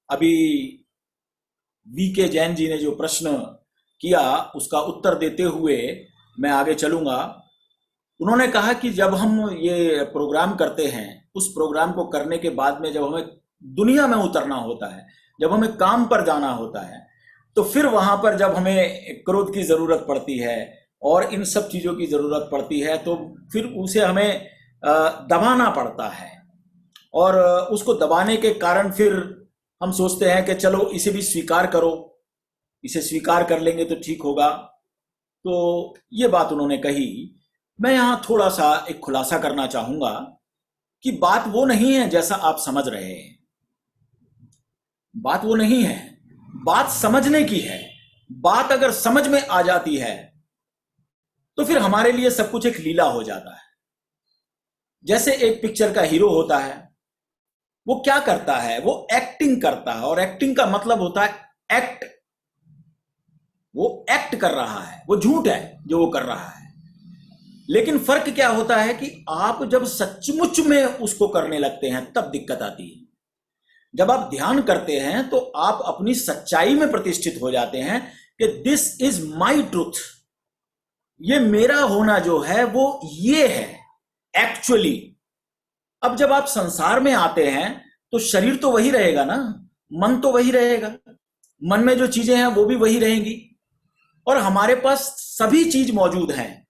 अभी वी के जैन जी ने जो प्रश्न किया उसका उत्तर देते हुए मैं आगे चलूंगा। उन्होंने कहा कि जब हम ये प्रोग्राम करते हैं, उस प्रोग्राम को करने के बाद में जब हमें दुनिया में उतरना होता है, जब हमें काम पर जाना होता है, तो फिर वहां पर जब हमें क्रोध की जरूरत पड़ती है और इन सब चीजों की जरूरत पड़ती है, तो फिर उसे हमें दबाना पड़ता है। और उसको दबाने के कारण फिर हम सोचते हैं कि चलो इसे भी स्वीकार करो, इसे स्वीकार कर लेंगे तो ठीक होगा। तो ये बात उन्होंने कही। मैं यहाँ थोड़ा सा एक खुलासा करना चाहूंगा कि बात वो नहीं है जैसा आप समझ रहे हैं। बात वो नहीं है, बात समझने की है। बात अगर समझ में आ जाती है तो फिर हमारे लिए सब कुछ एक लीला हो जाता है। जैसे एक पिक्चर का हीरो होता है, वो क्या करता है? वो एक्टिंग करता है, और एक्टिंग का मतलब होता है एक्ट। वो एक्ट कर रहा है, वो झूठ है जो वो कर रहा है। लेकिन फर्क क्या होता है कि आप जब सचमुच में उसको करने लगते हैं तब दिक्कत आती है। जब आप ध्यान करते हैं तो आप अपनी सच्चाई में प्रतिष्ठित हो जाते हैं कि दिस इज माई ट्रूथ, ये मेरा होना जो है वो ये है एक्चुअली। अब जब आप संसार में आते हैं तो शरीर तो वही रहेगा ना, मन तो वही रहेगा, मन में जो चीजें हैं वो भी वही रहेंगी, और हमारे पास सभी चीज मौजूद हैं।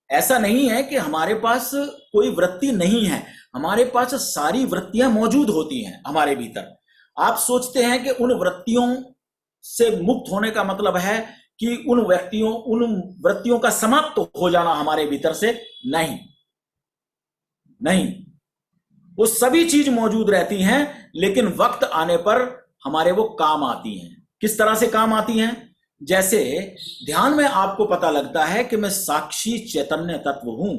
ऐसा नहीं है कि हमारे पास कोई वृत्ति नहीं है, हमारे पास सारी वृत्तियां मौजूद होती हैं हमारे भीतर। आप सोचते हैं कि उन वृत्तियों से मुक्त होने का मतलब है कि उन वृत्तियों का समाप्त हो जाना हमारे भीतर से। नहीं नहीं, वो सभी चीज मौजूद रहती हैं, लेकिन वक्त आने पर हमारे वो काम आती हैं। किस तरह से काम आती हैं? जैसे ध्यान में आपको पता लगता है कि मैं साक्षी चैतन्य तत्व हूं,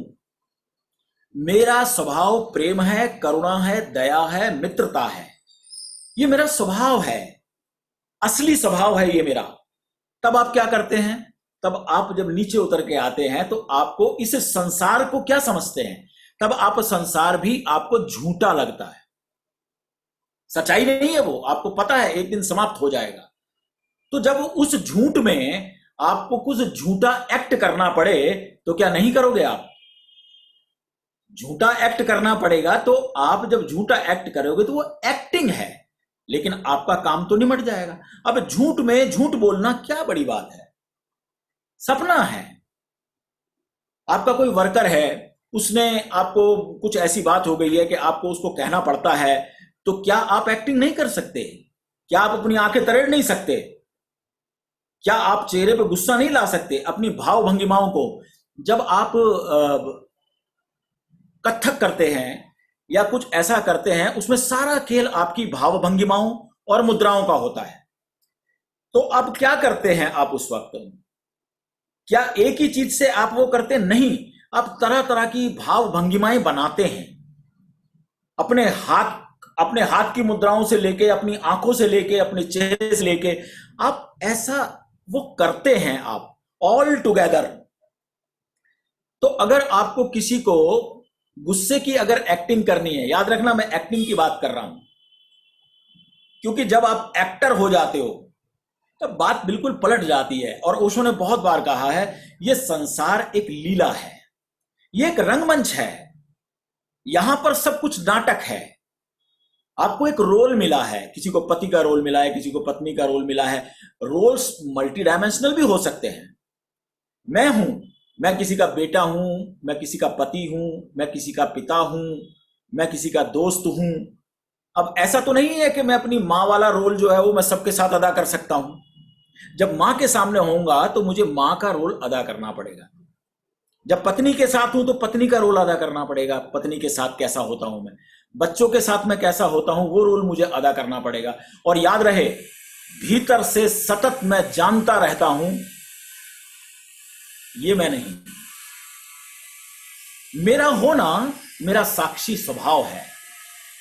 मेरा स्वभाव प्रेम है, करुणा है, दया है, मित्रता है, ये मेरा स्वभाव है, असली स्वभाव है ये मेरा। तब आप क्या करते हैं? तब आप जब नीचे उतर के आते हैं तो आपको इस संसार को क्या समझते हैं? तब आप संसार भी आपको झूठा लगता है, सच्चाई नहीं है वो, आपको पता है एक दिन समाप्त हो जाएगा। तो जब उस झूठ में आपको कुछ झूठा एक्ट करना पड़े तो क्या नहीं करोगे आप? झूठा एक्ट करना पड़ेगा, तो आप जब झूठा एक्ट करोगे तो वो एक्टिंग है, लेकिन आपका काम तो निमट जाएगा। अब झूठ में झूठ बोलना क्या बड़ी बात है? सपना है। आपका कोई वर्कर है, उसने आपको कुछ ऐसी बात हो गई है कि आपको उसको कहना पड़ता है, तो क्या आप एक्टिंग नहीं कर सकते? क्या आप अपनी आंखें तरेड़ नहीं सकते? क्या आप चेहरे पे गुस्सा नहीं ला सकते? अपनी भाव भंगिमाओं को जब आप कथक करते हैं या कुछ ऐसा करते हैं, उसमें सारा खेल आपकी भाव भंगिमाओं और मुद्राओं का होता है। तो अब क्या करते हैं आप उस वक्त? क्या एक ही चीज से आप वो करते नहीं, आप तरह तरह की भाव भंगिमाएं बनाते हैं। अपने हाथ की मुद्राओं से लेके, अपनी आंखों से लेके, अपने चेहरे से लेके, आप ऐसा वो करते हैं आप ऑल टुगेदर। तो अगर आपको किसी को गुस्से की अगर एक्टिंग करनी है, याद रखना मैं एक्टिंग की बात कर रहा हूं, क्योंकि जब आप एक्टर हो जाते हो तब बात बिल्कुल पलट जाती है। और ओशो ने बहुत बार कहा है, यह संसार एक लीला है, यह एक रंगमंच है, यहां पर सब कुछ नाटक है। आपको एक रोल मिला है, किसी को पति का रोल मिला है, किसी को पत्नी का रोल मिला है। रोल्स मल्टी डायमेंशनल भी हो सकते हैं। मैं किसी का बेटा हूं, मैं किसी का पति हूं, मैं किसी का पिता हूं, मैं किसी का दोस्त हूं। अब ऐसा तो नहीं है कि मैं अपनी माँ वाला रोल जो है वो मैं सबके साथ अदा कर सकता हूं। जब माँ के सामने होऊंगा तो मुझे माँ का रोल अदा करना पड़ेगा। जब पत्नी के साथ हूं तो पत्नी का रोल अदा करना पड़ेगा, पत्नी के साथ कैसा होता हूं मैं, बच्चों के साथ मैं कैसा होता हूं, वो रोल मुझे अदा करना पड़ेगा। और याद रहे, भीतर से सतत मैं जानता रहता हूं, ये मैं नहीं, मेरा होना मेरा साक्षी स्वभाव है,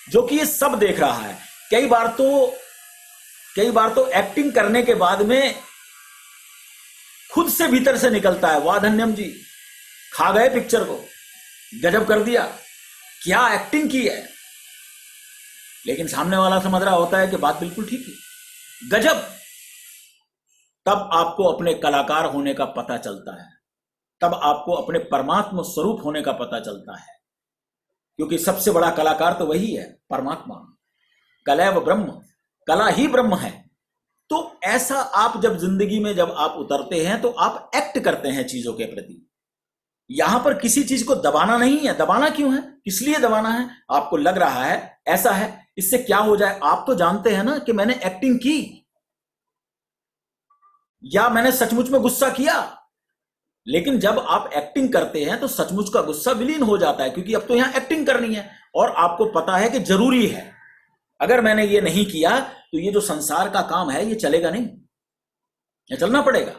जो कि ये सब देख रहा है। कई बार तो एक्टिंग करने के बाद में खुद से भीतर से निकलता है, वाह धन्यम जी, खा गए पिक्चर को, गजब कर दिया, क्या एक्टिंग की है। लेकिन सामने वाला समझ रहा होता है कि बात बिल्कुल ठीक है। गजब। तब आपको अपने कलाकार होने का पता चलता है, तब आपको अपने परमात्मा स्वरूप होने का पता चलता है, क्योंकि सबसे बड़ा कलाकार तो वही है, परमात्मा। कलैव ब्रह्म, कला ही ब्रह्म है। तो ऐसा आप जब जिंदगी में जब आप उतरते हैं तो आप एक्ट करते हैं चीजों के प्रति। यहां पर किसी चीज को दबाना नहीं है। दबाना क्यों है? किस लिए दबाना है? आपको लग रहा है ऐसा है, इससे क्या हो जाए। आप तो जानते हैं ना कि मैंने एक्टिंग की या मैंने सचमुच में गुस्सा किया। लेकिन जब आप एक्टिंग करते हैं तो सचमुच का गुस्सा विलीन हो जाता है, क्योंकि अब तो यहां एक्टिंग करनी है और आपको पता है कि जरूरी है। अगर मैंने ये नहीं किया तो ये जो संसार का काम है ये चलेगा नहीं, ये चलना पड़ेगा।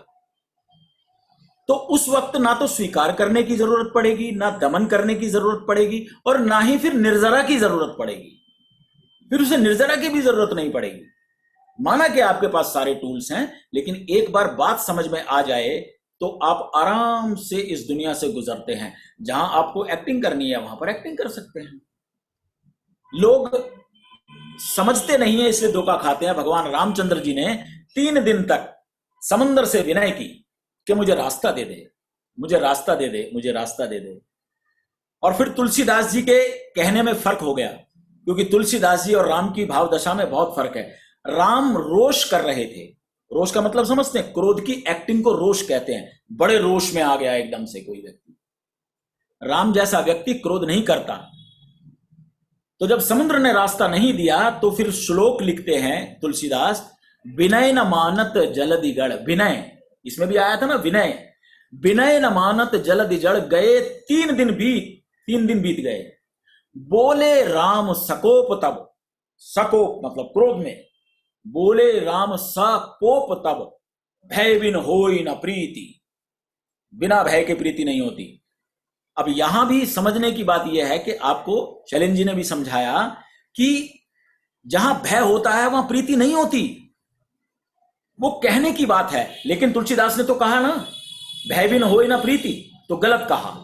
तो उस वक्त ना तो स्वीकार करने की जरूरत पड़ेगी, ना दमन करने की जरूरत पड़ेगी, और ना ही फिर निर्जरा की जरूरत पड़ेगी। फिर उसे निर्जरा की भी जरूरत नहीं पड़ेगी। माना कि आपके पास सारे टूल्स हैं, लेकिन एक बार बात समझ में आ जाए तो आप आराम से इस दुनिया से गुजरते हैं। जहां आपको एक्टिंग करनी है वहां पर एक्टिंग कर सकते हैं। लोग समझते नहीं है, इसलिए धोखा खाते हैं। भगवान रामचंद्र जी ने 3 दिन तक समंदर से विनय की कि मुझे रास्ता दे दे, मुझे रास्ता दे दे, मुझे रास्ता दे दे। और फिर तुलसीदास जी के कहने में फर्क हो गया, क्योंकि तुलसीदास जी और राम की भाव दशा में बहुत फर्क है। राम रोष कर रहे थे। रोष का मतलब समझते हैं? क्रोध की एक्टिंग को रोष कहते हैं। बड़े रोष में आ गया एकदम से कोई व्यक्ति। राम जैसा व्यक्ति क्रोध नहीं करता। तो जब समुद्र ने रास्ता नहीं दिया तो फिर श्लोक लिखते हैं तुलसीदास, विनय न मानत जलधि गढ़। विनय, इसमें भी आया था ना विनय। विनय न मानत जलधि जड़ गए 3 दिन बीत गए। बोले राम सकोप तब। सकोप मतलब क्रोध में। बोले राम सकोप तब, भय बिन होई न प्रीति। बिना भय के प्रीति नहीं होती। अब यहां भी समझने की बात यह है कि आपको शैलेंद्र जी ने भी समझाया कि जहां भय होता है वहां प्रीति नहीं होती। वो कहने की बात है, लेकिन तुलसीदास ने तो कहा ना, भय बिन होई ना प्रीति, तो गलत कहा।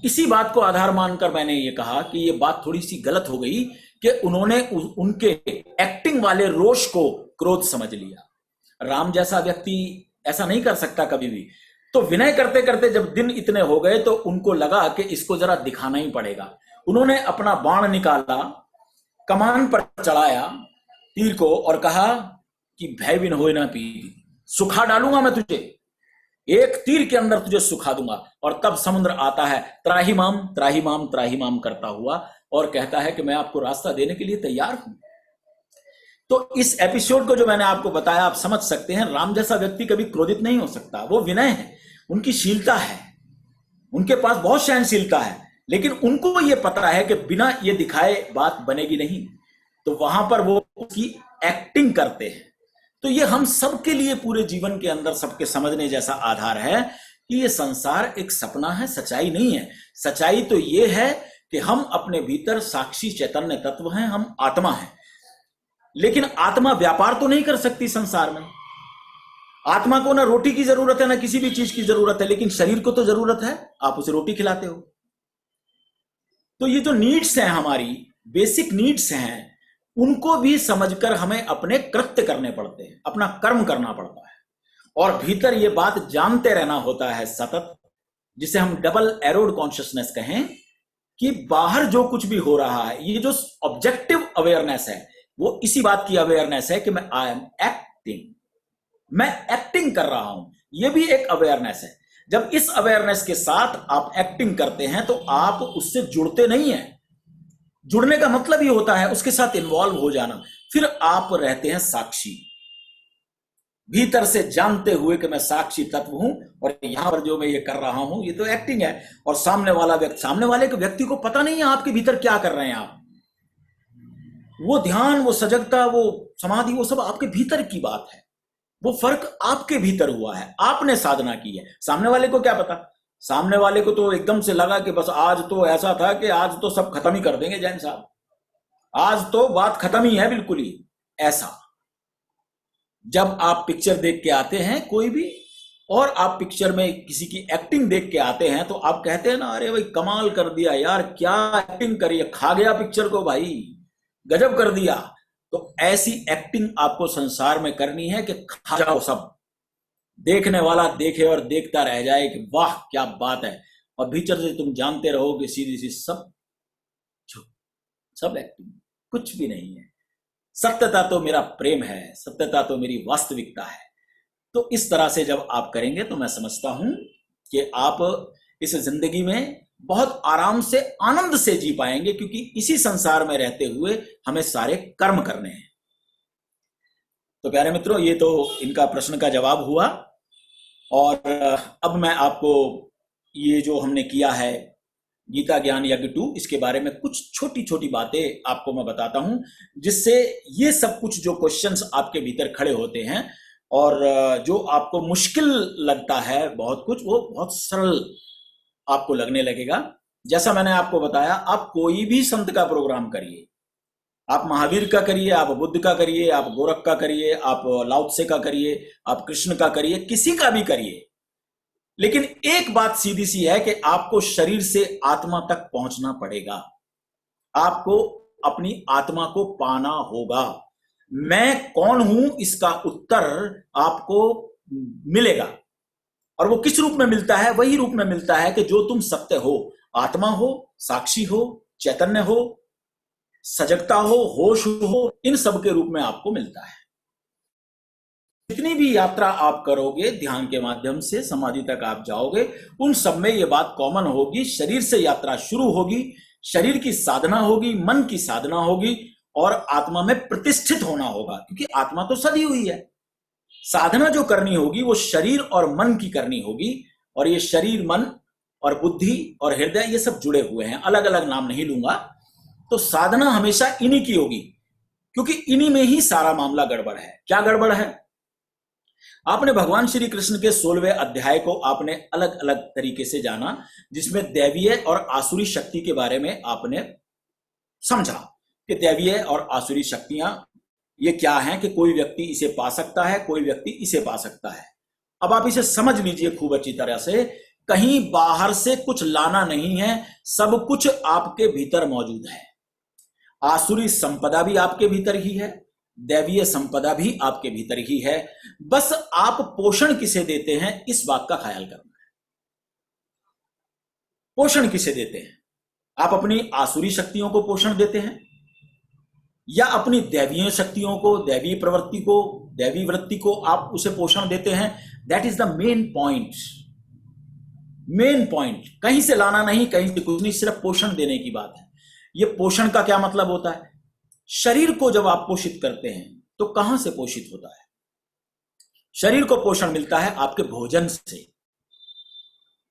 इसी बात को आधार मानकर मैंने ये कहा कि ये बात थोड़ी सी गलत हो गई कि उन्होंने उनके एक्टिंग वाले रोष को क्रोध समझ लिया। राम जैसा व्यक्ति ऐसा नहीं कर सकता कभी भी। तो विनय करते करते जब दिन इतने हो गए तो उनको लगा कि इसको जरा दिखाना ही पड़ेगा। उन्होंने अपना बाण निकाला, कमान पर चढ़ाया तीर को और कहा कि भय बिन होए ना पीति, सुखा डालूंगा मैं तुझे, एक तीर के अंदर तुझे सुखा दूंगा। और तब समुद्र आता है त्राहिमाम त्राहिमाम त्राहिमाम करता हुआ और कहता है कि मैं आपको रास्ता देने के लिए तैयार हूं। तो इस एपिसोड को जो मैंने आपको बताया, आप समझ सकते हैं राम जैसा व्यक्ति कभी क्रोधित नहीं हो सकता। वो विनय है, उनकी शीलता है, उनके पास बहुत सहनशीलता है, लेकिन उनको ये पता है कि बिना ये दिखाए बात बनेगी नहीं। तो वहां पर वो उसकी एक्टिंग करते हैं। तो ये हम सबके लिए पूरे जीवन के अंदर सबके समझने जैसा आधार है कि ये संसार एक सपना है, सच्चाई नहीं है। सच्चाई तो ये है कि हम अपने भीतर साक्षी चैतन्य तत्व हैं, हम आत्मा हैं। लेकिन आत्मा व्यापार तो नहीं कर सकती संसार में। आत्मा को ना रोटी की जरूरत है, ना किसी भी चीज की जरूरत है, लेकिन शरीर को तो जरूरत है। आप उसे रोटी खिलाते हो। तो ये जो नीड्स हैं, हमारी बेसिक नीड्स हैं, उनको भी समझकर हमें अपने कृत्य करने पड़ते हैं, अपना कर्म करना पड़ता है। और भीतर ये बात जानते रहना होता है सतत, जिसे हम डबल एरोड कॉन्शियसनेस कहें, कि बाहर जो कुछ भी हो रहा है, ये जो ऑब्जेक्टिव अवेयरनेस है, वो इसी बात की अवेयरनेस है कि मैं आई एम एक्टिंग, मैं एक्टिंग कर रहा हूं। ये भी एक अवेयरनेस है। जब इस अवेयरनेस के साथ आप एक्टिंग करते हैं तो आप उससे जुड़ते नहीं हैं। जुड़ने का मतलब ही होता है उसके साथ इन्वॉल्व हो जाना। फिर आप रहते हैं साक्षी, भीतर से जानते हुए कि मैं साक्षी तत्व हूं और यहां पर जो मैं ये कर रहा हूं ये तो एक्टिंग है। और सामने वाले के व्यक्ति को पता नहीं है आपके भीतर क्या कर रहे हैं आप। वो ध्यान, वो सजगता, वो समाधि, वो सब आपके भीतर की बात है। वो फर्क आपके भीतर हुआ है, आपने साधना की है। सामने वाले को क्या पता? सामने वाले को तो एकदम से लगा कि बस आज तो ऐसा था कि आज तो सब खत्म ही कर देंगे जैन साहब, आज तो बात खत्म ही है, बिल्कुल ही ऐसा। जब आप पिक्चर देख के आते हैं कोई भी, और आप पिक्चर में किसी की एक्टिंग देख के आते हैं, तो आप कहते हैं ना, अरे भाई कमाल कर दिया यार, क्या एक्टिंग करी है, खा गया पिक्चर को भाई, गजब कर दिया। तो ऐसी एक्टिंग आपको संसार में करनी है कि खा जाओ सब, देखने वाला देखे और देखता रह जाए कि वाह क्या बात है, और भीतर से तुम जानते रहो कि सीधी सी सब एक्टिंग, कुछ भी नहीं है। सत्यता तो मेरा प्रेम है, सत्यता तो मेरी वास्तविकता है। तो इस तरह से जब आप करेंगे तो मैं समझता हूं कि आप इस जिंदगी में बहुत आराम से आनंद से जी पाएंगे, क्योंकि इसी संसार में रहते हुए हमें सारे कर्म करने हैं। तो प्यारे मित्रों, ये तो इनका प्रश्न का जवाब हुआ। और अब मैं आपको ये जो हमने किया है गीता ज्ञान यज्ञ 2, इसके बारे में कुछ छोटी छोटी बातें आपको मैं बताता हूं, जिससे ये सब कुछ जो क्वेश्चंस आपके भीतर खड़े होते हैं और जो आपको मुश्किल लगता है बहुत कुछ, वो बहुत सरल आपको लगने लगेगा। जैसा मैंने आपको बताया, आप कोई भी संत का प्रोग्राम करिए, आप महावीर का करिए, आप बुद्ध का करिए, आप गोरख का करिए, आप लाओ त्से का करिए, आप कृष्ण का करिए, किसी का भी करिए, लेकिन एक बात सीधी सी है कि आपको शरीर से आत्मा तक पहुंचना पड़ेगा। आपको अपनी आत्मा को पाना होगा। मैं कौन हूं, इसका उत्तर आपको मिलेगा। और वो किस रूप में मिलता है? वही रूप में मिलता है कि जो तुम सत्य हो, आत्मा हो, साक्षी हो, चैतन्य हो, सजगता हो, होश हो, इन सब के रूप में आपको मिलता है। जितनी भी यात्रा आप करोगे ध्यान के माध्यम से, समाधि तक आप जाओगे, उन सब में ये बात कॉमन होगी। शरीर से यात्रा शुरू होगी, शरीर की साधना होगी, मन की साधना होगी, और आत्मा में प्रतिष्ठित होना होगा, क्योंकि आत्मा तो सदी हुई है। साधना जो करनी होगी वो शरीर और मन की करनी होगी, और ये शरीर, मन और बुद्धि और हृदय ये सब जुड़े हुए हैं, अलग अलग नाम नहीं लूंगा। तो साधना हमेशा इन्हीं की होगी, क्योंकि इन्हीं में ही सारा मामला गड़बड़ है। क्या गड़बड़ है? आपने भगवान श्री कृष्ण के 16वें अध्याय को आपने अलग अलग तरीके से जाना, जिसमें दैवीय और आसुरी शक्ति के बारे में आपने समझा कि दैवीय और आसुरी शक्तियां ये क्या हैं, कि कोई व्यक्ति इसे पा सकता है, कोई व्यक्ति इसे पा सकता है। अब आप इसे समझ लीजिए खूब अच्छी तरह से, कहीं बाहर से कुछ लाना नहीं है, सब कुछ आपके भीतर मौजूद है। आसुरी संपदा भी आपके भीतर ही है, दैवीय संपदा भी आपके भीतर ही है। बस आप पोषण किसे देते हैं, इस बात का ख्याल करना है। पोषण किसे देते हैं? आप अपनी आसुरी शक्तियों को पोषण देते हैं, या अपनी दैवीय शक्तियों को, दैवीय प्रवृत्ति को, दैवी वृत्ति को आप उसे पोषण देते हैं? That is the main point. Main point, कहीं से लाना नहीं, कहीं से कुछ नहीं, सिर्फ पोषण देने की बात है। ये पोषण का क्या मतलब होता है? शरीर को जब आप पोषित करते हैं तो कहां से पोषित होता है? शरीर को पोषण मिलता है आपके भोजन से।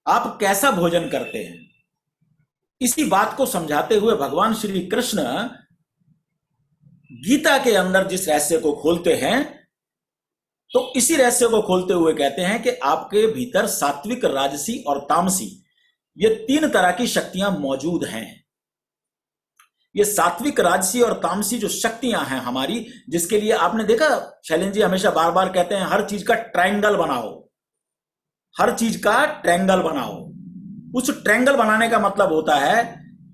आप कैसा भोजन करते हैं, इसी बात को समझाते हुए भगवान श्री कृष्ण गीता के अंदर जिस रहस्य को खोलते हैं, तो इसी रहस्य को खोलते हुए कहते हैं कि आपके भीतर सात्विक, राजसी और तामसी, ये 3 तरह की शक्तियां मौजूद हैं। ये सात्विक, राजसी और तामसी जो शक्तियां हैं हमारी, जिसके लिए आपने देखा शैलेंद्र जी हमेशा बार बार कहते हैं हर चीज का ट्रायंगल बनाओ, हर चीज का ट्रायंगल बनाओ। उस ट्रायंगल बनाने का मतलब होता है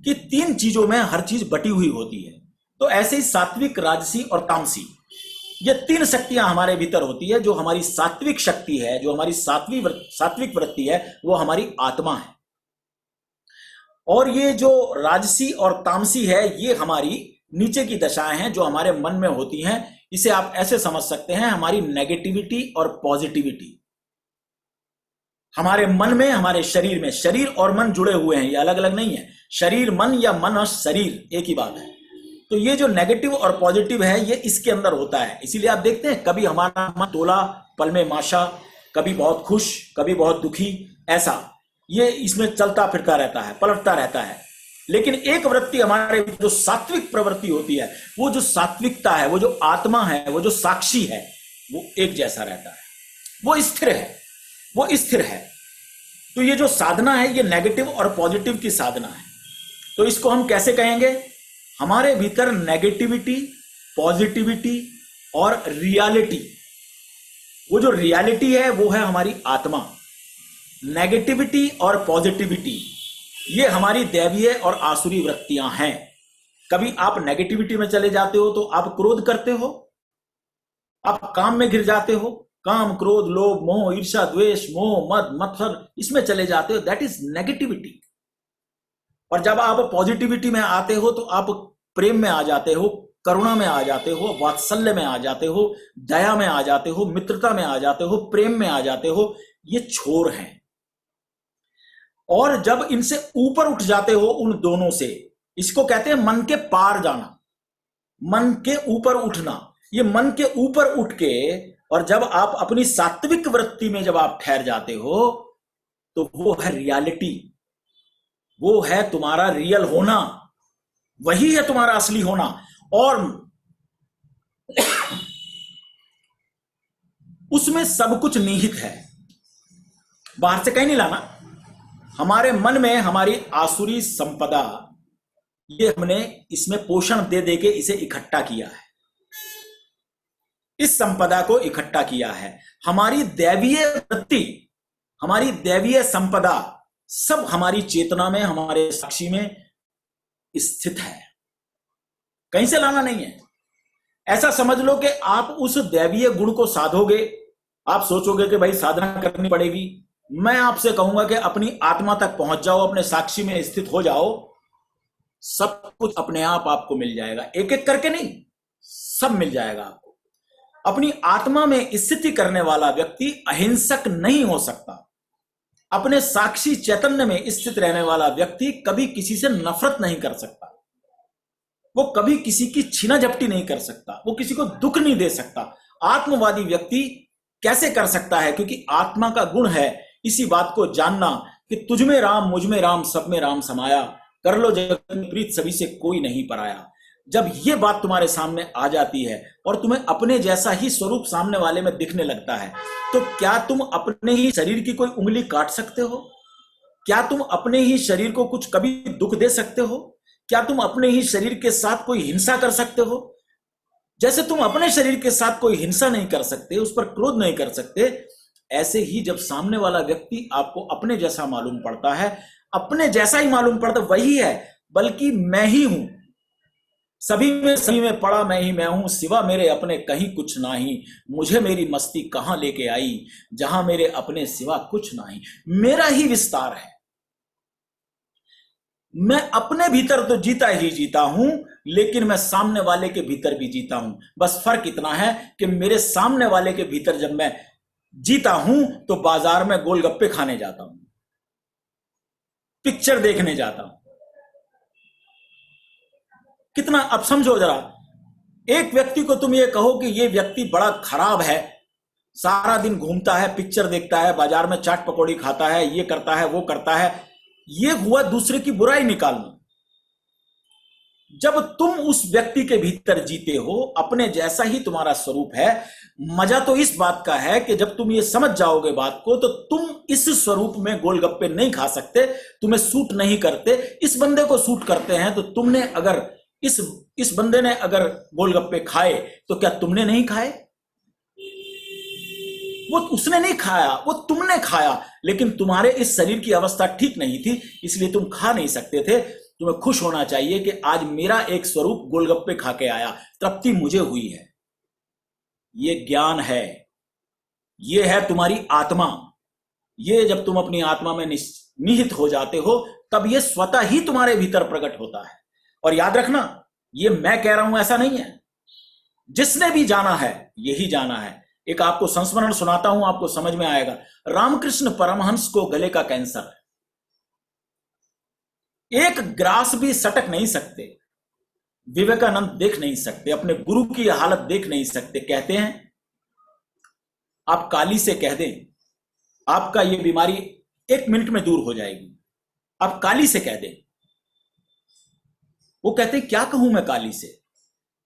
कि 3 चीजों में हर चीज बटी हुई होती है। तो ऐसे ही सात्विक, राजसी और तामसी, ये 3 शक्तियां हमारे भीतर होती है। जो हमारी सात्विक शक्ति है, जो हमारी सात्विक वृत्ति है, वो हमारी आत्मा है। और ये जो राजसी और तामसी है, ये हमारी नीचे की दशाएं हैं जो हमारे मन में होती हैं। इसे आप ऐसे समझ सकते हैं, हमारी नेगेटिविटी और पॉजिटिविटी। हमारे मन में, हमारे शरीर में, शरीर और मन जुड़े हुए हैं, ये अलग अलग नहीं है। शरीर मन या मन और शरीर एक ही बात है। तो ये जो नेगेटिव और पॉजिटिव है, ये इसके अंदर होता है। इसीलिए आप देखते हैं कभी हमारा मन तोला, पल में माशा, कभी बहुत खुश, कभी बहुत दुखी, ऐसा ये इसमें चलता फिरता रहता है, पलटता रहता है। लेकिन एक वृत्ति हमारे जो सात्विक प्रवृत्ति होती है, वो जो सात्विकता है, वो जो आत्मा है, वो जो साक्षी है, वो एक जैसा रहता है, वो स्थिर है, वो स्थिर है। तो ये जो साधना है, ये नेगेटिव और पॉजिटिव की साधना है। तो इसको हम कैसे कहेंगे? हमारे भीतर नेगेटिविटी, पॉजिटिविटी और रियलिटी, वो जो रियलिटी है वो है हमारी आत्मा। नेगेटिविटी और पॉजिटिविटी ये हमारी दैवीय और आसुरी वृत्तियां हैं। कभी आप नेगेटिविटी में चले जाते हो तो आप क्रोध करते हो, आप काम में गिर जाते हो, काम क्रोध लोभ मोह ईर्ष्या द्वेष मोह मद मत्सर इसमें चले जाते हो, दैट इज नेगेटिविटी। और जब आप पॉजिटिविटी में आते हो तो आप प्रेम में आ जाते हो, करुणा में आ जाते हो, वात्सल्य में आ जाते हो, दया में आ जाते हो, मित्रता में आ जाते हो, प्रेम में आ जाते हो। ये छोर हैं। और जब इनसे ऊपर उठ जाते हो उन दोनों से, इसको कहते हैं मन के पार जाना, मन के ऊपर उठना। ये मन के ऊपर उठ के और जब आप अपनी सात्विक वृत्ति में जब आप ठहर जाते हो तो वो है रियलिटी, वो है तुम्हारा रियल होना, वही है तुम्हारा असली होना। और उसमें सब कुछ निहित है, बाहर से कहीं नहीं लाना। हमारे मन में हमारी आसुरी संपदा, ये हमने इसमें पोषण दे दे के इसे इकट्ठा किया है, इस संपदा को इकट्ठा किया है। हमारी दैवीय वृत्ति, हमारी दैवीय संपदा सब हमारी चेतना में, हमारे साक्षी में स्थित है, कहीं से लाना नहीं है। ऐसा समझ लो कि आप उस दैवीय गुण को साधोगे। आप सोचोगे कि भाई साधना करनी पड़ेगी, मैं आपसे कहूंगा कि अपनी आत्मा तक पहुंच जाओ, अपने साक्षी में स्थित हो जाओ, सब कुछ अपने आप आपको मिल जाएगा, एक एक करके नहीं, सब मिल जाएगा आपको। अपनी आत्मा में स्थिति करने वाला व्यक्ति अहिंसक नहीं हो सकता। अपने साक्षी चैतन्य में स्थित रहने वाला व्यक्ति कभी किसी से नफरत नहीं कर सकता, वो कभी किसी की छीना झपटी नहीं कर सकता, वो किसी को दुख नहीं दे सकता। आत्मवादी व्यक्ति कैसे कर सकता है? क्योंकि आत्मा का गुण है इसी बात को जानना कि तुझ में राम, मुझ में राम, सब में राम समाया, कर लो जगत में प्रीत, सभी से कोई नहीं पराया। जब ये बात तुम्हारे सामने आ जाती है और तुम्हें अपने जैसा ही स्वरूप सामने वाले में दिखने लगता है, तो क्या तुम अपने ही शरीर की कोई उंगली काट सकते हो? क्या तुम अपने ही शरीर को कुछ कभी दुख दे सकते हो? क्या तुम अपने ही शरीर के साथ कोई हिंसा कर सकते हो? जैसे तुम अपने शरीर के साथ कोई हिंसा नहीं कर सकते, उस पर क्रोध नहीं कर सकते, ऐसे ही जब सामने वाला व्यक्ति आपको अपने जैसा मालूम पड़ता है, अपने जैसा ही मालूम पड़ता वही है, बल्कि मैं ही हूं, सभी में पड़ा मैं ही मैं हूं, सिवा मेरे अपने कहीं कुछ नाही, मुझे मेरी मस्ती कहां लेके आई, जहां मेरे अपने सिवा कुछ नाही। मेरा ही विस्तार है, मैं अपने भीतर तो जीता ही जीता हूं, लेकिन मैं सामने वाले के भीतर भी जीता हूं। बस फर्क इतना है कि मेरे सामने वाले के भीतर जब मैं जीता हूं तो बाजार में गोलगप्पे खाने जाता हूं, पिक्चर देखने जाता हूं। कितना, अब समझो जरा, एक व्यक्ति को तुम ये कहो कि ये व्यक्ति बड़ा खराब है, सारा दिन घूमता है, पिक्चर देखता है, बाजार में चाट पकौड़ी खाता है, ये करता है वो करता है, ये हुआ दूसरे की बुराई निकालना। जब तुम उस व्यक्ति के भीतर जीते हो, अपने जैसा ही तुम्हारा स्वरूप है, मजा तो इस बात का है कि जब तुम ये समझ जाओगे बात को, तो तुम इस स्वरूप में गोलगप्पे नहीं खा सकते, तुम्हें सूट नहीं करते। इस बंदे को सूट करते हैं, तो तुमने अगर इस बंदे ने अगर गोलगप्पे खाए तो क्या तुमने नहीं खाए? वो उसने नहीं खाया, वो तुमने खाया, लेकिन तुम्हारे इस शरीर की अवस्था ठीक नहीं थी, इसलिए तुम खा नहीं सकते थे। तुम्हें खुश होना चाहिए कि आज मेरा एक स्वरूप गोलगप्पे खा के आया, तृप्ति मुझे हुई है। ये ज्ञान है, ये है तुम्हारी आत्मा। ये जब तुम अपनी आत्मा में निहित हो जाते हो, तब ये स्वतः ही तुम्हारे भीतर प्रकट होता है। और याद रखना, ये मैं कह रहा हूं ऐसा नहीं है, जिसने भी जाना है यही जाना है। एक आपको संस्मरण सुनाता हूं, आपको समझ में आएगा। रामकृष्ण परमहंस को गले का कैंसर, एक ग्रास भी सटक नहीं सकते, विवेकानंद देख नहीं सकते, अपने गुरु की हालत देख नहीं सकते। कहते हैं आप काली से कह दें आपका ये बीमारी 1 मिनट में दूर हो जाएगी, आप काली से कह दें। वो कहते हैं क्या कहूं मैं काली से?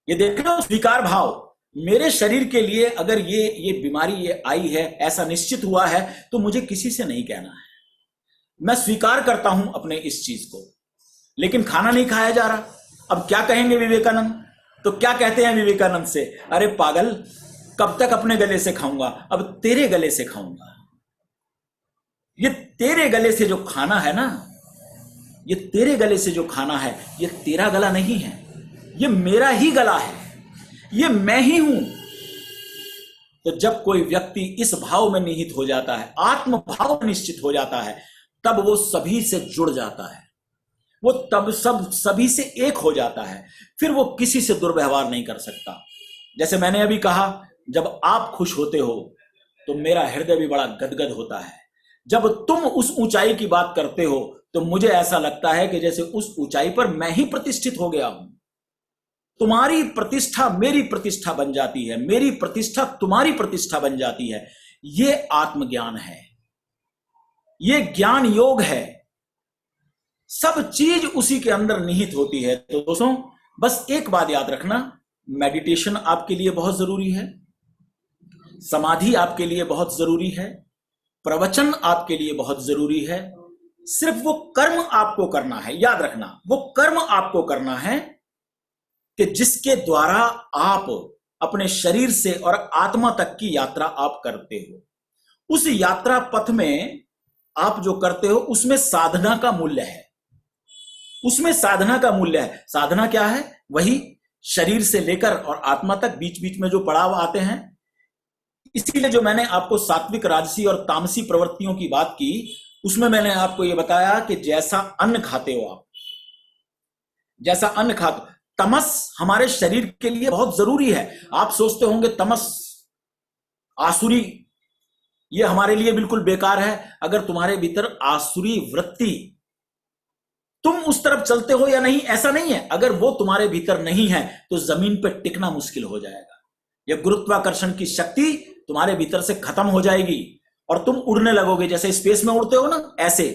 ये देखना स्वीकार भाव, मेरे शरीर के लिए अगर ये बीमारी ये आई है, ऐसा निश्चित हुआ है, तो मुझे किसी से नहीं कहना है। मैं स्वीकार करता हूं अपने इस चीज को, लेकिन खाना नहीं खाया जा रहा। अब क्या कहेंगे विवेकानंद? तो क्या कहते हैं विवेकानंद से? अरे पागल, कब तक अपने गले से खाऊंगा? अब तेरे गले से खाऊंगा। ये तेरे गले से जो खाना है ना, ये तेरे गले से जो खाना है, ये तेरा गला नहीं है, ये मेरा ही गला है, ये मैं ही हूं। तो जब कोई व्यक्ति इस भाव में निहित हो जाता है, आत्म भाव निश्चित हो जाता है, तब वो सभी से जुड़ जाता है, वो तब सभी से एक हो जाता है। फिर वो किसी से दुर्व्यवहार नहीं कर सकता। जैसे मैंने अभी कहा, जब आप खुश होते हो तो मेरा हृदय भी बड़ा गदगद होता है। जब तुम उस ऊंचाई की बात करते हो तो मुझे ऐसा लगता है कि जैसे उस ऊंचाई पर मैं ही प्रतिष्ठित हो गया हूं। तुम्हारी प्रतिष्ठा मेरी प्रतिष्ठा बन जाती है, मेरी प्रतिष्ठा तुम्हारी प्रतिष्ठा बन जाती है। ये आत्मज्ञान है, ये ज्ञान योग है। सब चीज उसी के अंदर निहित होती है। तो दोस्तों, बस एक बात याद रखना, मेडिटेशन आपके लिए बहुत जरूरी है, समाधि आपके लिए बहुत जरूरी है, प्रवचन आपके लिए बहुत जरूरी है। सिर्फ वो कर्म आपको करना है, याद रखना, वो कर्म आपको करना है कि जिसके द्वारा आप अपने शरीर से और आत्मा तक की यात्रा आप करते हो। उस यात्रा पथ में आप जो करते हो उसमें साधना का मूल्य है, उसमें साधना का मूल्य है। साधना क्या है? वही शरीर से लेकर और आत्मा तक बीच बीच में जो पड़ाव आते हैं। इसीलिए जो मैंने आपको सात्विक, राजसी और तामसी प्रवृत्तियों की बात की, उसमें मैंने आपको यह बताया कि जैसा अन्न खाते हो आप, जैसा अन्न खाते, तमस हमारे शरीर के लिए बहुत जरूरी है। आप सोचते होंगे तमस, आसुरी, ये हमारे लिए बिल्कुल बेकार है। अगर तुम्हारे भीतर आसुरी वृत्ति, तुम उस तरफ चलते हो या नहीं, ऐसा नहीं है। अगर वो तुम्हारे भीतर नहीं है तो जमीन पर टिकना मुश्किल हो जाएगा। यह गुरुत्वाकर्षण की शक्ति तुम्हारे भीतर से खत्म हो जाएगी और तुम उड़ने लगोगे। जैसे स्पेस में उड़ते हो ना, ऐसे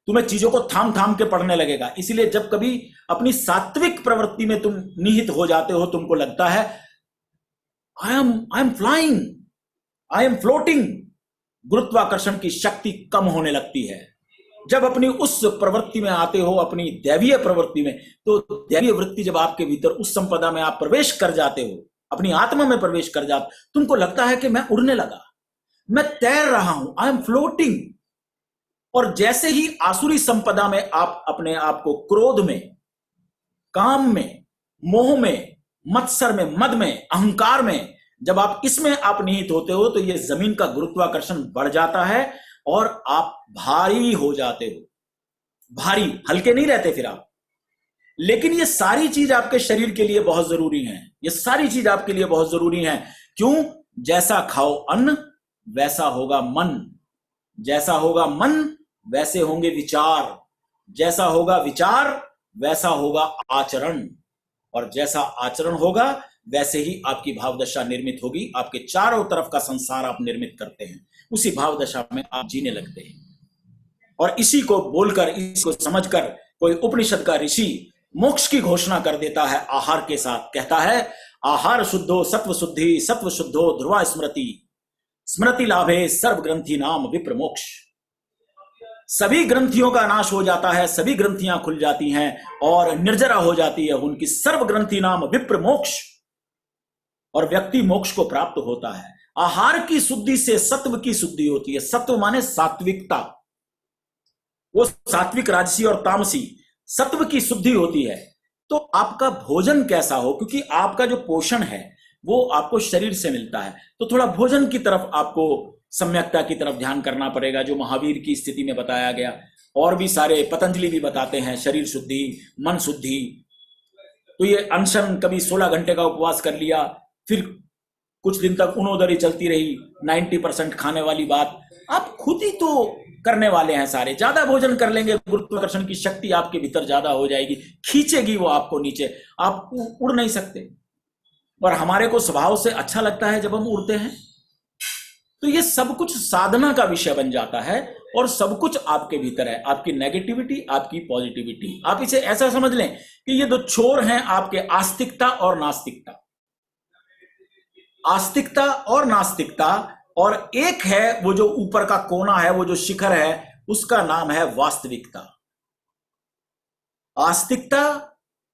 तुम्हें चीजों को थाम थाम के पड़ने लगेगा। इसलिए जब कभी अपनी सात्विक प्रवृत्ति में तुम निहित हो जाते हो, तुमको लगता है I am flying, I am floating, गुरुत्वाकर्षण की शक्ति कम होने लगती है। जब अपनी उस प्रवृत्ति में आते हो, अपनी दैवीय प्रवृत्ति में, तो दैवीय वृत्ति जब आपके भीतर उस संपदा में आप प्रवेश कर जाते हो, अपनी आत्मा में प्रवेश कर जाते, तुमको लगता है कि मैं उड़ने लगा, मैं तैर रहा हूं, आई एम फ्लोटिंग। और जैसे ही आसुरी संपदा में आप अपने आप को क्रोध में, काम में, मोह में, मत्सर में, मद में, अहंकार में, जब आप इसमें आप निहित होते हो तो ये जमीन का गुरुत्वाकर्षण बढ़ जाता है और आप भारी हो जाते हो। भारी, हल्के नहीं रहते फिर आप। लेकिन ये सारी चीज आपके शरीर के लिए बहुत जरूरी है, ये सारी चीज आपके लिए बहुत जरूरी है। क्यों? जैसा खाओ अन्न वैसा होगा मन, जैसा होगा मन वैसे होंगे विचार, जैसा होगा विचार वैसा होगा आचरण, और जैसा आचरण होगा वैसे ही आपकी भावदशा निर्मित होगी। आपके चारों तरफ का संसार आप निर्मित करते हैं, उसी भावदशा में आप जीने लगते हैं। और इसी को बोलकर, इसको समझकर कोई उपनिषद का ऋषि मोक्ष की घोषणा कर देता है आहार के साथ। कहता है, आहार शुद्धो सत्व शुद्धि, सत्व शुद्धो ध्रुवा स्मृति, स्मृति लाभे सर्व ग्रंथि नाम विप्र मोक्ष। सभी ग्रंथियों का नाश हो जाता है, सभी ग्रंथियां खुल जाती हैं और निर्जरा हो जाती है उनकी सर्व ग्रंथि नाम विप्र मोक्ष, और व्यक्ति मोक्ष को प्राप्त होता है। आहार की शुद्धि से सत्व की शुद्धि होती है। सत्व माने सात्विकता, वो सात्विक, राजसी और तामसी, सत्व की शुद्धि होती है। तो आपका भोजन कैसा हो, क्योंकि आपका जो पोषण है वो आपको शरीर से मिलता है, तो थोड़ा भोजन की तरफ आपको, सम्यकता की तरफ ध्यान करना पड़ेगा, जो महावीर की स्थिति में बताया गया। और भी सारे, पतंजलि भी बताते हैं, शरीर शुद्धि, मन शुद्धि। तो ये अनशन, कभी 16 घंटे का उपवास कर लिया, फिर कुछ दिन तक उनोदरी चलती रही, 90% खाने वाली बात, आप खुद ही तो करने वाले हैं सारे। ज्यादा भोजन कर लेंगे, गुरुत्वाकर्षण की शक्ति आपके भीतर ज्यादा हो जाएगी, खींचेगी वो आपको नीचे, आप उड़ नहीं सकते। और हमारे को स्वभाव से अच्छा लगता है जब हम उड़ते हैं। तो ये सब कुछ साधना का विषय बन जाता है और सब कुछ आपके भीतर है, आपकी नेगेटिविटी, आपकी पॉजिटिविटी। आप इसे ऐसा समझ लें कि ये दो छोर हैं आपके, आस्तिकता और नास्तिकता, आस्तिकता और नास्तिकता, और एक है वो जो ऊपर का कोना है, वो जो शिखर है, उसका नाम है वास्तविकता। आस्तिकता,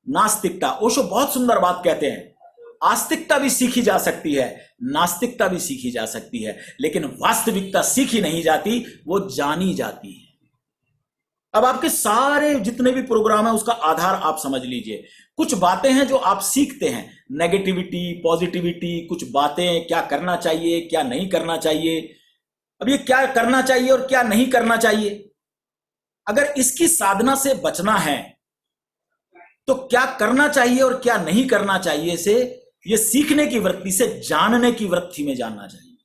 नास्तिकता। ओशो बहुत सुंदर बात कहते हैं, आस्तिकता भी सीखी जा सकती है, नास्तिकता भी सीखी जा सकती है, लेकिन वास्तविकता सीखी नहीं जाती, वो जानी जाती है। अब आपके सारे जितने भी प्रोग्राम है उसका आधार आप समझ लीजिए। कुछ बातें हैं जो आप सीखते हैं, नेगेटिविटी, पॉजिटिविटी, कुछ बातें, क्या करना चाहिए क्या नहीं करना चाहिए। अब ये क्या करना चाहिए और क्या नहीं करना चाहिए, अगर इसकी साधना से बचना है तो क्या करना चाहिए और क्या नहीं करना चाहिए से, ये सीखने की वृत्ति से जानने की वृत्ति में जानना चाहिए।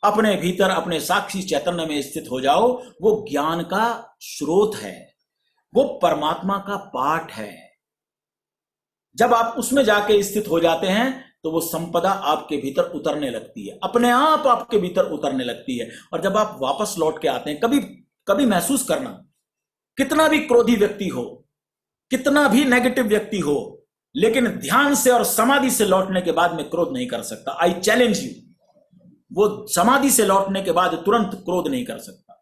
अपने भीतर अपने साक्षी चैतन्य में स्थित हो जाओ, वो ज्ञान का स्रोत है, वो परमात्मा का पाठ है। जब आप उसमें जाके स्थित हो जाते हैं तो वो संपदा आपके भीतर उतरने लगती है, अपने आप आपके भीतर उतरने लगती है। और जब आप वापस लौट के आते हैं, कभी कभी महसूस करना, कितना भी क्रोधी व्यक्ति हो, कितना भी नेगेटिव व्यक्ति हो, लेकिन ध्यान से और समाधि से लौटने के बाद में क्रोध नहीं कर सकता। आई चैलेंज यू, वो समाधि से लौटने के बाद तुरंत क्रोध नहीं कर सकता।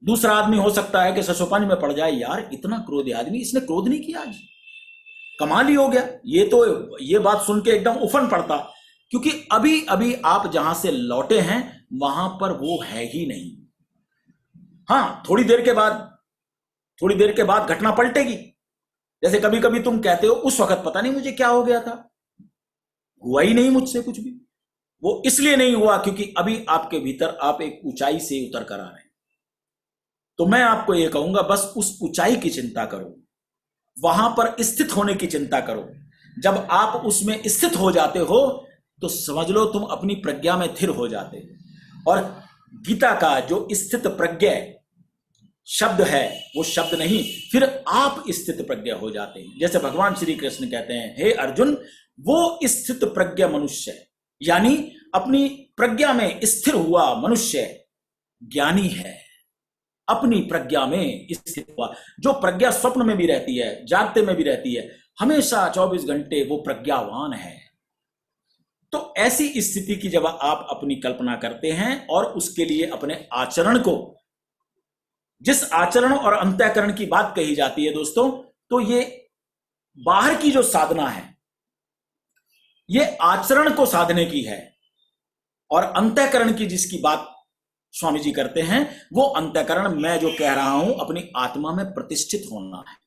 दूसरा आदमी हो सकता है कि ससोपानी में पड़ जाए, यार इतना क्रोधी आदमी, इसने क्रोध नहीं किया आज, कमाल ही हो गया। ये बात सुन के एकदम उफन पड़ता, क्योंकि अभी अभी आप जहां से लौटे हैं वहां पर वो है ही नहीं। हाँ, थोड़ी देर के बाद घटना पलटेगी। जैसे कभी कभी तुम कहते हो उस वक्त पता नहीं मुझे क्या हो गया था, हुआ ही नहीं मुझसे कुछ भी। वो इसलिए नहीं हुआ क्योंकि अभी आपके भीतर आप एक ऊंचाई से उतर कर आ रहे हैं। तो मैं आपको यह कहूंगा, बस उस ऊंचाई की चिंता करो, वहां पर स्थित होने की चिंता करो। जब आप उसमें स्थित हो जाते हो तो समझ लो तुम अपनी प्रज्ञा में स्थिर हो जाते हो। और गीता का जो स्थित प्रज्ञ शब्द है वो शब्द नहीं, फिर आप स्थित प्रज्ञ हो जाते हैं। जैसे भगवान श्री कृष्ण कहते हैं, हे अर्जुन, वो स्थित प्रज्ञ मनुष्य, यानी अपनी प्रज्ञा में स्थिर हुआ मनुष्य ज्ञानी है। अपनी प्रज्ञा में स्थित हुआ, जो प्रज्ञा स्वप्न में भी रहती है, जागते में भी रहती है, हमेशा 24 घंटे वो प्रज्ञावान है। तो ऐसी स्थिति की जब आप अपनी कल्पना करते हैं और उसके लिए अपने आचरण को, जिस आचरण और अंतःकरण की बात कही जाती है दोस्तों, तो ये बाहर की जो साधना है ये आचरण को साधने की है, और अंतःकरण की जिसकी बात स्वामी जी करते हैं, वो अंतःकरण मैं जो कह रहा हूं अपनी आत्मा में प्रतिष्ठित होना है।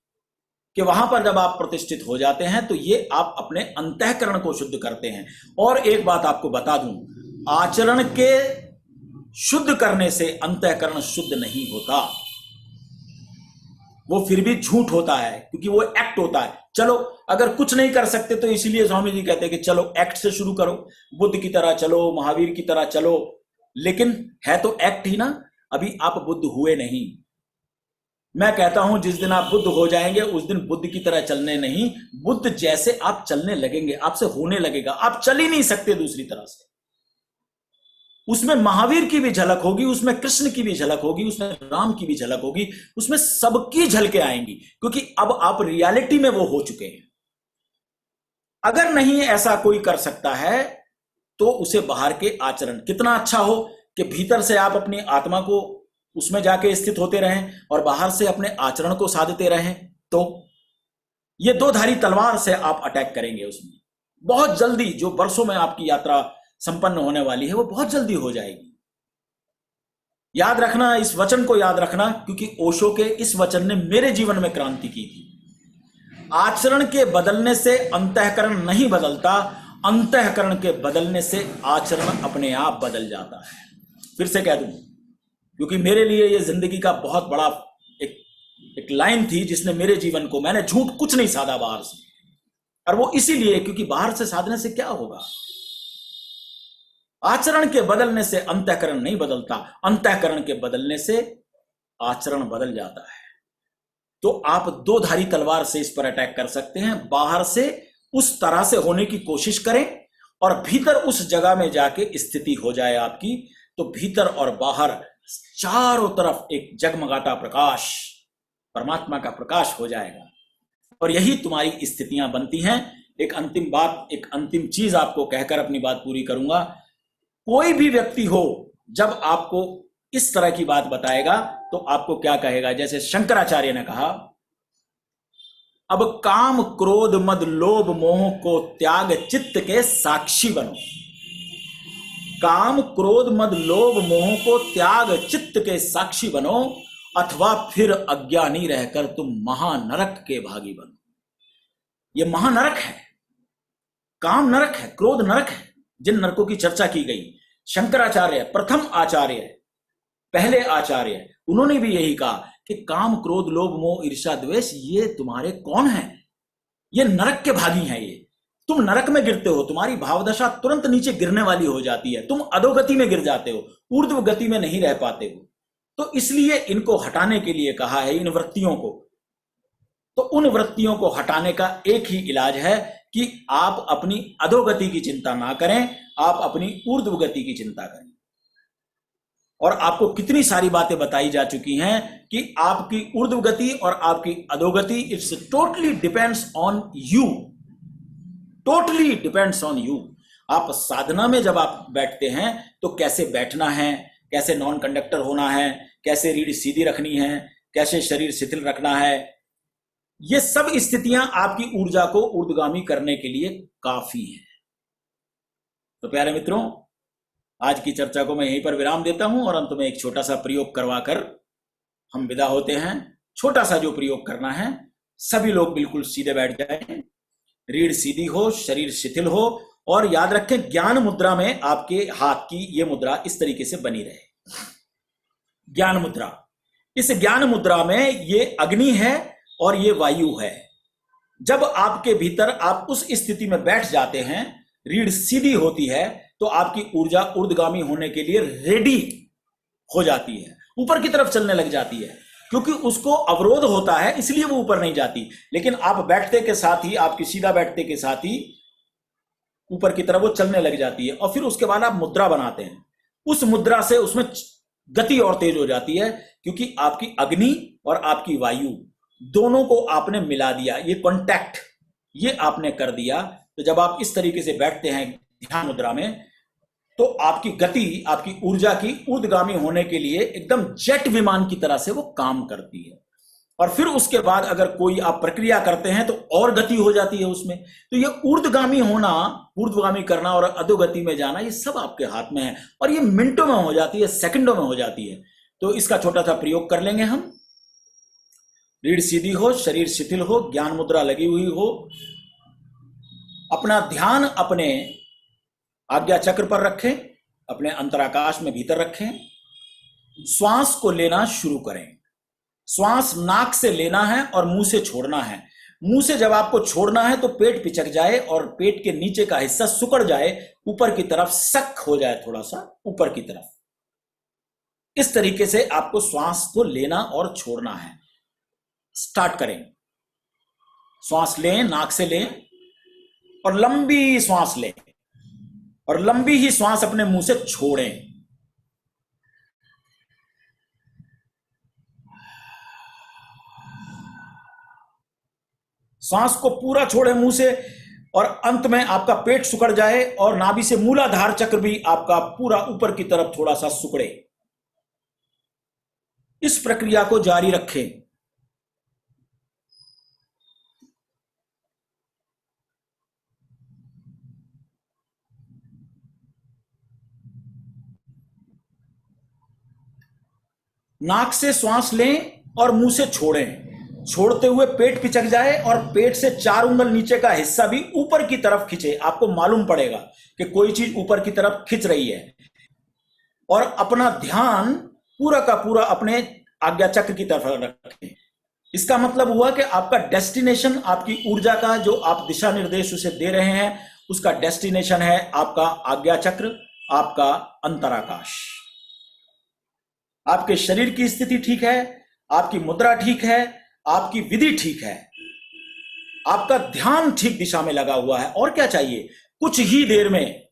कि वहां पर जब आप प्रतिष्ठित हो जाते हैं तो ये आप अपने अंतःकरण को शुद्ध करते हैं। और एक बात आपको बता दूं, आचरण के शुद्ध करने से अंतःकरण शुद्ध नहीं होता, वो फिर भी झूठ होता है, क्योंकि वो एक्ट होता है। चलो अगर कुछ नहीं कर सकते तो इसीलिए स्वामी जी कहते हैं कि चलो एक्ट से शुरू करो, बुद्ध की तरह चलो, महावीर की तरह चलो, लेकिन है तो एक्ट ही ना। अभी आप बुद्ध हुए नहीं। मैं कहता हूं जिस दिन आप बुद्ध हो जाएंगे उस दिन बुद्ध की तरह चलने नहीं, बुद्ध जैसे आप चलने लगेंगे, आपसे होने लगेगा। आप चल ही नहीं सकते दूसरी तरह से। उसमें महावीर की भी झलक होगी, उसमें कृष्ण की भी झलक होगी, उसमें राम की भी झलक होगी, उसमें सबकी झलकें आएंगी, क्योंकि अब आप रियलिटी में वो हो चुके हैं। अगर नहीं ऐसा कोई कर सकता है तो उसे बाहर के आचरण, कितना अच्छा हो कि भीतर से आप अपनी आत्मा को उसमें जाके स्थित होते रहें और बाहर से अपने आचरण को साधते रहें, तो ये दो धारी तलवार से आप अटैक करेंगे उसमें। बहुत जल्दी जो वर्षों में आपकी यात्रा संपन्न होने वाली है वो बहुत जल्दी हो जाएगी। याद रखना, इस वचन को याद रखना, क्योंकि ओशो के इस वचन ने मेरे जीवन में क्रांति की थी। आचरण के बदलने से अंतःकरण नहीं बदलता, अंतःकरण के बदलने से आचरण अपने आप बदल जाता है। फिर से कह दूं, क्योंकि मेरे लिए ये जिंदगी का बहुत बड़ा एक लाइन थी जिसने मेरे जीवन को, मैंने झूठ कुछ नहीं साधा बाहर से, और वो इसीलिए क्योंकि बाहर से साधने से क्या होगा, आचरण के बदलने से अंतःकरण नहीं बदलता, अंतःकरण के बदलने से आचरण बदल जाता है। तो आप दो धारी तलवार से इस पर अटैक कर सकते हैं। बाहर से उस तरह से होने की कोशिश करें और भीतर उस जगह में जाके स्थिति हो जाए आपकी, तो भीतर और बाहर चारों तरफ एक जगमगाता प्रकाश, परमात्मा का प्रकाश हो जाएगा। और यही तुम्हारी स्थितियां बनती हैं। एक अंतिम बात, एक अंतिम चीज आपको कहकर अपनी बात पूरी करूंगा। कोई भी व्यक्ति हो जब आपको इस तरह की बात बताएगा तो आपको क्या कहेगा, जैसे शंकराचार्य ने कहा, अब काम क्रोध मद लोभ मोह को त्याग चित्त के साक्षी बनो। काम क्रोध मद लोभ मोह को त्याग चित्त के साक्षी बनो अथवा फिर अज्ञानी रहकर तुम महानरक के भागी बनो। ये महानरक है, काम नरक है, क्रोध नरक है, जिन नरकों की चर्चा की गई। शंकराचार्य प्रथम आचार्य, पहले आचार्य, उन्होंने भी यही कहा कि काम, क्रोध, लोभ, मोह, ईर्ष्या, द्वेष ये तुम्हारे कौन है? ये नरक के भागी हैं। ये तुम नरक में गिरते हो, तुम्हारी भावदशा तुरंत नीचे गिरने वाली हो जाती है, तुम अधोगति में गिर जाते हो, ऊर्ध्व गति में नहीं रह पाते हो। तो इसलिए इनको हटाने के लिए कहा है, इन वृत्तियों को। तो उन वृत्तियों को हटाने का एक ही इलाज है कि आप अपनी अधोगति की चिंता ना करें, आप अपनी ऊर्ध्व गति की चिंता करें। और आपको कितनी सारी बातें बताई जा चुकी हैं कि आपकी ऊर्ध्व गति और आपकी अधोगति it's totally depends on you, totally depends on you. आप साधना में जब आप बैठते हैं तो कैसे बैठना है, कैसे नॉन कंडक्टर होना है, कैसे रीढ़ सीधी रखनी है, कैसे शरीर शिथिल रखना है, ये सब स्थितियां आपकी ऊर्जा को ऊर्ध्वगामी करने के लिए काफी है। तो प्यारे मित्रों, आज की चर्चा को मैं यहीं पर विराम देता हूं और अंत में एक छोटा सा प्रयोग करवाकर हम विदा होते हैं। छोटा सा जो प्रयोग करना है, सभी लोग बिल्कुल सीधे बैठ जाएं, रीढ़ सीधी हो, शरीर शिथिल हो, और याद रखें ज्ञान मुद्रा में आपके हाथ की ये मुद्रा इस तरीके से बनी रहे। ज्ञान मुद्रा, इस ज्ञान मुद्रा में ये अग्नि है और ये वायु है। जब आपके भीतर आप उस स्थिति में बैठ जाते हैं, रीढ़ सीधी होती है, तो आपकी ऊर्जा ऊर्ध्वगामी होने के लिए रेडी हो जाती है, ऊपर की तरफ चलने लग जाती है, क्योंकि उसको अवरोध होता है, इसलिए वो ऊपर नहीं जाती। लेकिन आप बैठते के साथ ही, आपकी सीधा बैठते के साथ ही ऊपर की तरफ वो चलने लग जाती है। और फिर उसके बाद आप मुद्रा बनाते हैं, उस मुद्रा से उसमें गति और तेज हो जाती है, क्योंकि आपकी अग्नि और आपकी वायु दोनों को आपने मिला दिया, ये कॉन्टैक्ट ये आपने कर दिया। तो जब आप इस तरीके से बैठते हैं ध्यान मुद्रा में, तो आपकी गति, आपकी ऊर्जा की ऊर्ध्वगामी होने के लिए एकदम जेट विमान की तरह से वो काम करती है। और फिर उसके बाद अगर कोई आप प्रक्रिया करते हैं तो और गति हो जाती है उसमें। तो ये ऊर्ध्वगामी होना, ऊर्ध्वगामी करना और अधोगति में जाना, ये सब आपके हाथ में है, और ये मिनटों में हो जाती है, सेकंडों में हो जाती है। तो इसका छोटा सा प्रयोग कर लेंगे हम। रीढ़ सीधी हो, शरीर शिथिल हो, ज्ञान मुद्रा लगी हुई हो, अपना ध्यान अपने आज्ञा चक्र पर रखें, अपने अंतराकाश में भीतर रखें। श्वास को लेना शुरू करें। श्वास नाक से लेना है और मुंह से छोड़ना है। मुंह से जब आपको छोड़ना है तो पेट पिचक जाए और पेट के नीचे का हिस्सा सुकड़ जाए, ऊपर की तरफ सक हो जाए, थोड़ा सा ऊपर की तरफ। इस तरीके से आपको श्वास को लेना और छोड़ना है। स्टार्ट करें। श्वास लें, नाक से लें और लंबी श्वास लें, और लंबी ही श्वास अपने मुंह से छोड़ें। श्वास को पूरा छोड़ें मुंह से, और अंत में आपका पेट सुकड़ जाए और नाभि से मूलाधार चक्र भी आपका पूरा ऊपर की तरफ थोड़ा सा सुकड़े। इस प्रक्रिया को जारी रखें। नाक से श्वास लें और मुंह से छोड़ें। छोड़ते हुए पेट पिचक जाए और पेट से 4 उंगल नीचे का हिस्सा भी ऊपर की तरफ खींचे। आपको मालूम पड़ेगा कि कोई चीज ऊपर की तरफ खींच रही है। और अपना ध्यान पूरा का पूरा अपने आज्ञा चक्र की तरफ रखें। इसका मतलब हुआ कि आपका डेस्टिनेशन, आपकी ऊर्जा का जो आप दिशा निर्देश उसे दे रहे हैं, उसका डेस्टिनेशन है आपका आज्ञा चक्र, आपका अंतराकाश। आपके शरीर की स्थिति ठीक है, आपकी मुद्रा ठीक है, आपकी विधि ठीक है, आपका ध्यान ठीक दिशा में लगा हुआ है, और क्या चाहिए? कुछ ही देर में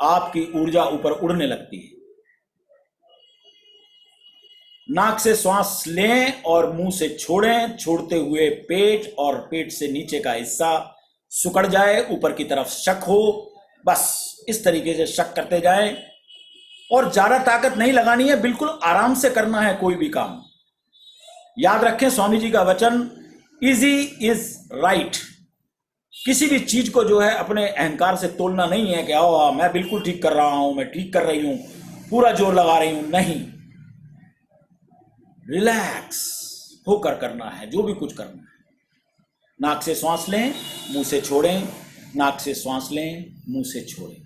आपकी ऊर्जा ऊपर उड़ने लगती है। नाक से श्वास लें और मुंह से छोड़ें। छोड़ते हुए पेट और पेट से नीचे का हिस्सा सुकड़ जाए, ऊपर की तरफ शक हो। बस इस तरीके से शक करते जाएं, और ज्यादा ताकत नहीं लगानी है, बिल्कुल आराम से करना है कोई भी काम। याद रखें स्वामी जी का वचन, इजी इज राइट। किसी भी चीज को जो है अपने अहंकार से तोलना नहीं है कि आओ मैं बिल्कुल ठीक कर रहा हूं, मैं ठीक कर रही हूं, पूरा जोर लगा रही हूं। नहीं, रिलैक्स होकर करना है जो भी कुछ करना है। नाक से श्वास लें, मुंह से छोड़ें, नाक से श्वास लें, मुंह से छोड़ें।